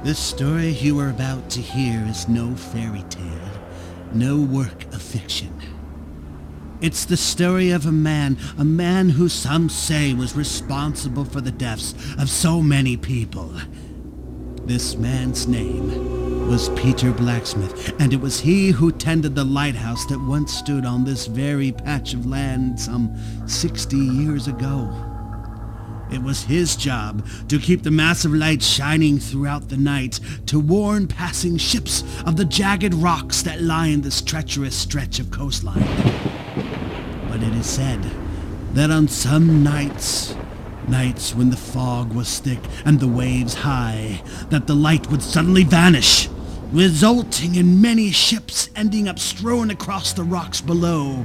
The story you are about to hear is no fairy tale, no work of fiction. It's the story of a man who some say was responsible for the deaths of so many people. This man's name was Peter Blacksmith, and it was he who tended the lighthouse that once stood on this very patch of land some 60 years ago. It was his job to keep the massive light shining throughout the night, to warn passing ships of the jagged rocks that line this treacherous stretch of coastline. But it is said that on some nights when the fog was thick and the waves high, that the light would suddenly vanish, resulting in many ships ending up strewn across the rocks below.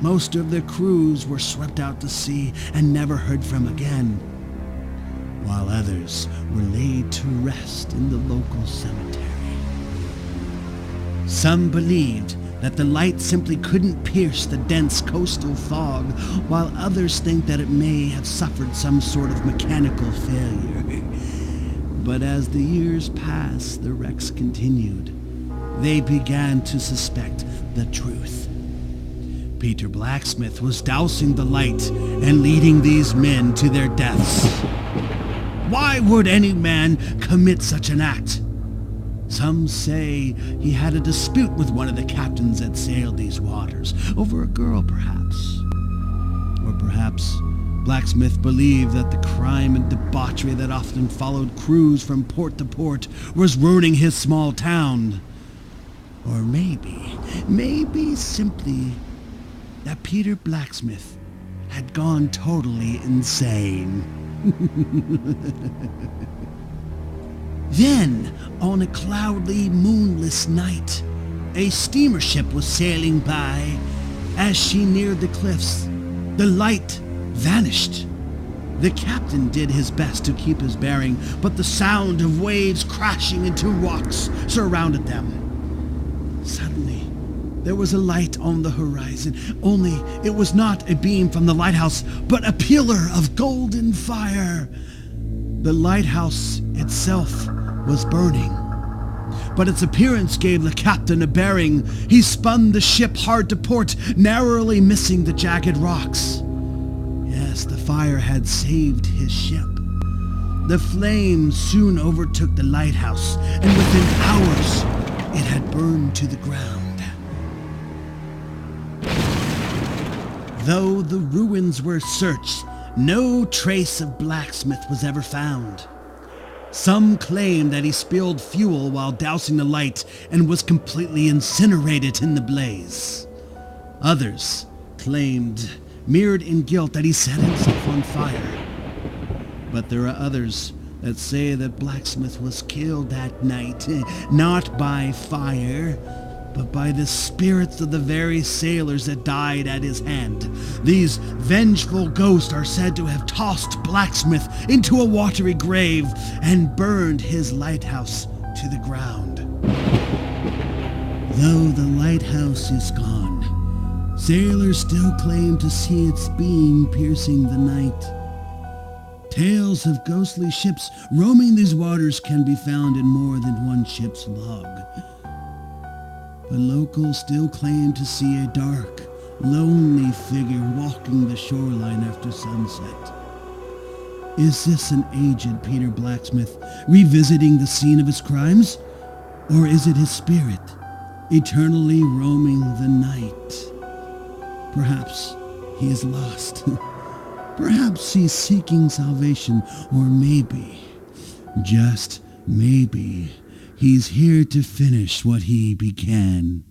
Most of their crews were swept out to sea and never heard from again, while others were laid to rest in the local cemetery. Some believed that the light simply couldn't pierce the dense coastal fog, while others think that it may have suffered some sort of mechanical failure. But as the years passed, the wrecks continued. They began to suspect the truth. Peter Blacksmith was dousing the light and leading these men to their deaths. Why would any man commit such an act? Some say he had a dispute with one of the captains that sailed these waters, over a girl perhaps. Or perhaps Blacksmith believed that the crime and debauchery that often followed crews from port to port was ruining his small town. Or maybe simply that Peter Blacksmith had gone totally insane. Then, on a cloudy, moonless night, a steamer ship was sailing by. As she neared the cliffs, the light vanished. The captain did his best to keep his bearing, but the sound of waves crashing into rocks surrounded them. Suddenly, there was a light on the horizon, only it was not a beam from the lighthouse, but a pillar of golden fire. The lighthouse itself was burning, but its appearance gave the captain a bearing. He spun the ship hard to port, narrowly missing the jagged rocks. Yes, the fire had saved his ship. The flames soon overtook the lighthouse, and within hours, it had burned to the ground. Though the ruins were searched, no trace of Blacksmith was ever found. Some claim that he spilled fuel while dousing the light and was completely incinerated in the blaze. Others claimed, mirrored in guilt, that he set himself on fire. But there are others that say that Blacksmith was killed that night, not by fire, but by the spirits of the very sailors that died at his hand. These vengeful ghosts are said to have tossed Blacksmith into a watery grave and burned his lighthouse to the ground. Though the lighthouse is gone, sailors still claim to see its beam piercing the night. Tales of ghostly ships roaming these waters can be found in more than one ship's log. But locals still claim to see a dark, lonely figure walking the shoreline after sunset. Is this an aged Peter Blacksmith revisiting the scene of his crimes? Or is it his spirit, eternally roaming the night? Perhaps he is lost. Perhaps he's seeking salvation, or maybe, just maybe, he's here to finish what he began.